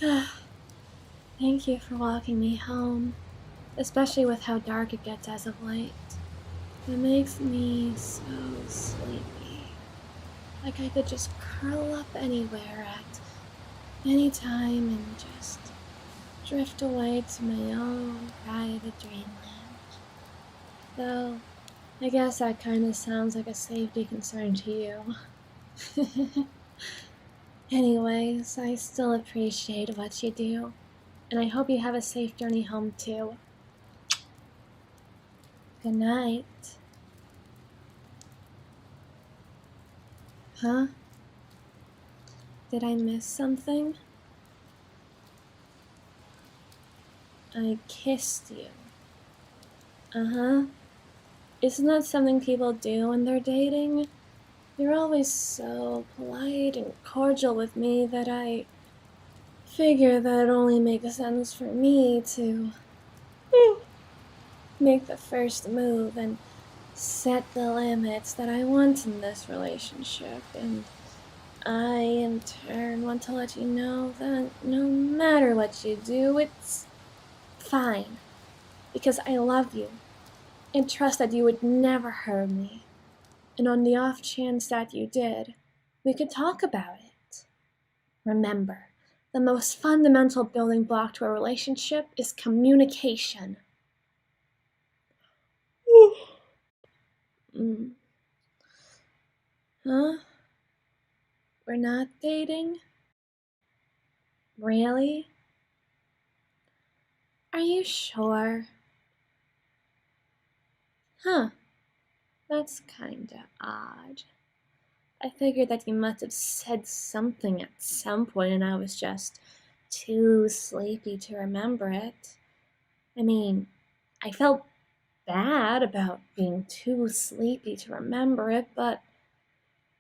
Thank you for walking me home, especially with how dark it gets as of late. It makes me so sleepy. Like I could just curl up anywhere at any time and just drift away to my own private dreamland. Though, I guess that kind of sounds like a safety concern to you. Anyways, I still appreciate what you do, and I hope you have a safe journey home too. Good night. Huh? Did I miss something? I kissed you. Uh-huh. Isn't that something people do when they're dating? You're always so polite and cordial with me that I figure that it only makes sense for me to make the first move and set the limits that I want in this relationship. And I, in turn, want to let you know that no matter what you do, it's fine. Because I love you and trust that you would never hurt me. And on the off chance that you did, we could talk about it. Remember, the most fundamental building block to a relationship is communication. mm. Huh? We're not dating? Really? Are you sure? Huh. That's kinda odd. I figured that you must have said something at some point and I was just too sleepy to remember it. I mean, I felt bad about being too sleepy to remember it, but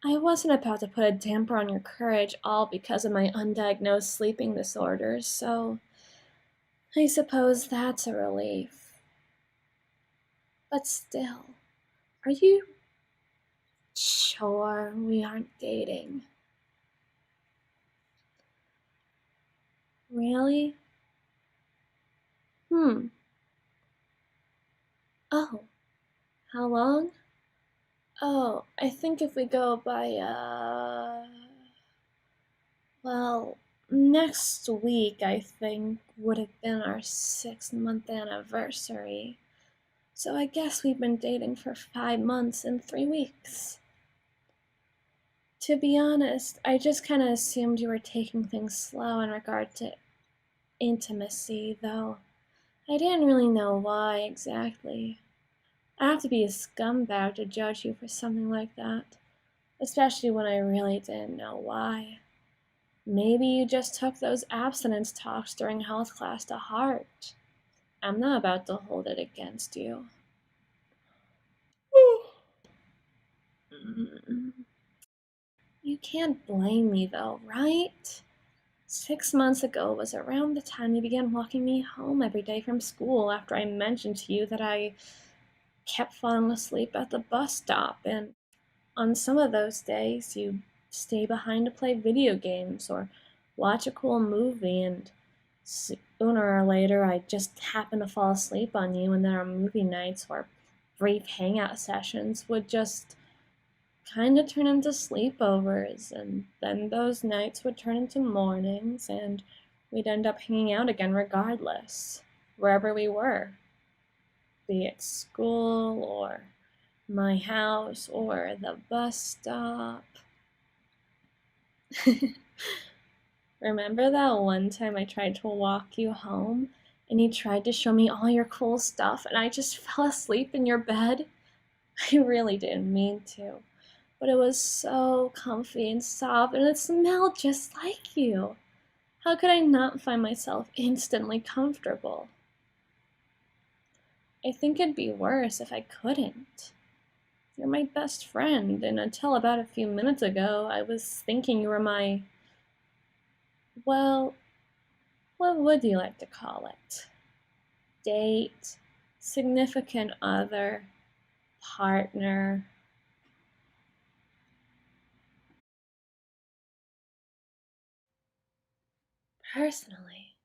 I wasn't about to put a damper on your courage all because of my undiagnosed sleeping disorders, so I suppose that's a relief. But still, are you sure we aren't dating? Really? Hmm. Oh, how long? Oh, I think if we go by, well, next week, I think, would have been our 6-month anniversary. So I guess we've been dating for 5 months and 3 weeks. To be honest, I just kind of assumed you were taking things slow in regard to intimacy, though I didn't really know why exactly. I have to be a scumbag to judge you for something like that, especially when I really didn't know why. Maybe you just took those abstinence talks during health class to heart. I'm not about to hold it against you. Mm, You can't blame me though, right? 6 months ago was around the time you began walking me home every day from school after I mentioned to you that I kept falling asleep at the bus stop, and on some of those days you stay behind to play video games or watch a cool movie, and sooner or later I just happen to fall asleep on you, and then our movie nights or brief hangout sessions would just kind of turn into sleepovers, and then those nights would turn into mornings, and we'd end up hanging out again regardless, wherever we were, be it school or my house or the bus stop. Remember that one time I tried to walk you home and you tried to show me all your cool stuff and I just fell asleep in your bed? I really didn't mean to, but it was so comfy and soft and it smelled just like you. How could I not find myself instantly comfortable? I think it'd be worse if I couldn't. You're my best friend, and until about a few minutes ago, I was thinking you were my, well, what would you like to call it? Date, significant other, partner. Personally,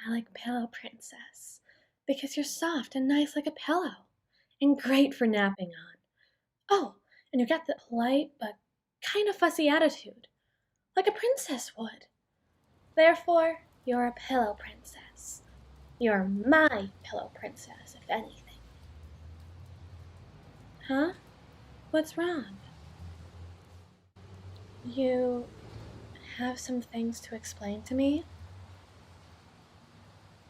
I like Pillow Princess because you're soft and nice like a pillow and great for napping on. Oh, and you got the polite but kind of fussy attitude, like a princess would. Therefore, you're a pillow princess. You're my pillow princess, if anything. Huh? What's wrong? You have some things to explain to me?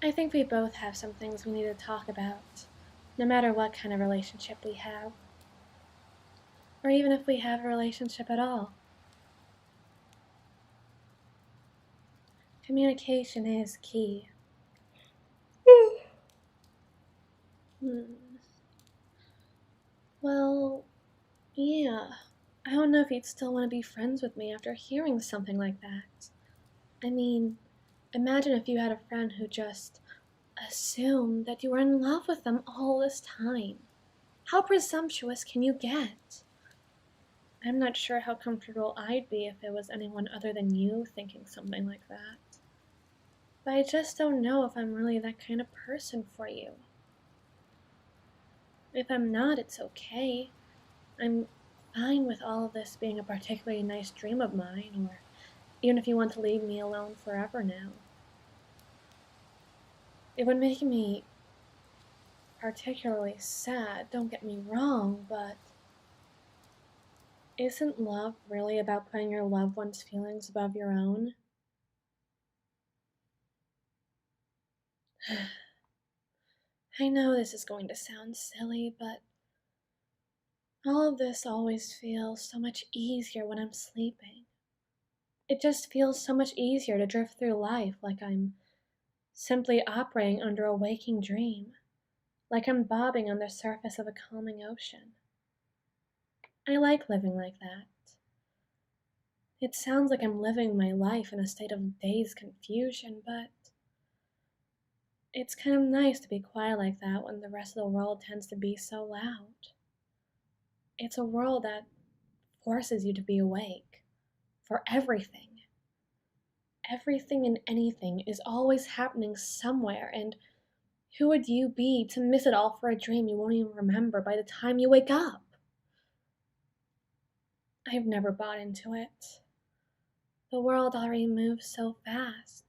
I think we both have some things we need to talk about, no matter what kind of relationship we have, or even if we have a relationship at all. Communication is key. Hmm. Well, yeah. I don't know if you'd still want to be friends with me after hearing something like that. I mean, imagine if you had a friend who just assumed that you were in love with them all this time. How presumptuous can you get? I'm not sure how comfortable I'd be if it was anyone other than you thinking something like that. But I just don't know if I'm really that kind of person for you. If I'm not, it's okay. I'm fine with all of this being a particularly nice dream of mine, or even if you want to leave me alone forever now. It would make me particularly sad, don't get me wrong, but isn't love really about putting your loved one's feelings above your own? I know this is going to sound silly, but all of this always feels so much easier when I'm sleeping. It just feels so much easier to drift through life like I'm simply operating under a waking dream, like I'm bobbing on the surface of a calming ocean. I like living like that. It sounds like I'm living my life in a state of dazed confusion, but it's kind of nice to be quiet like that when the rest of the world tends to be so loud. It's a world that forces you to be awake for everything. Everything and anything is always happening somewhere, and who would you be to miss it all for a dream you won't even remember by the time you wake up? I've never bought into it. The world already moves so fast.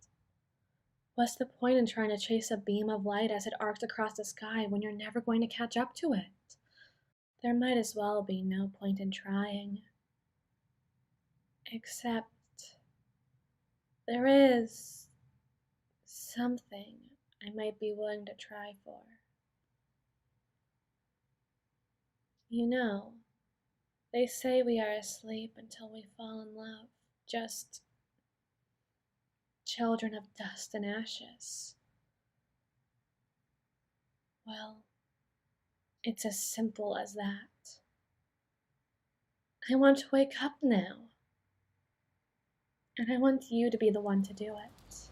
What's the point in trying to chase a beam of light as it arcs across the sky when you're never going to catch up to it? There might as well be no point in trying. Except there is something I might be willing to try for. You know, they say we are asleep until we fall in love, just children of dust and ashes. Well, it's as simple as that. I want to wake up now, and I want you to be the one to do it.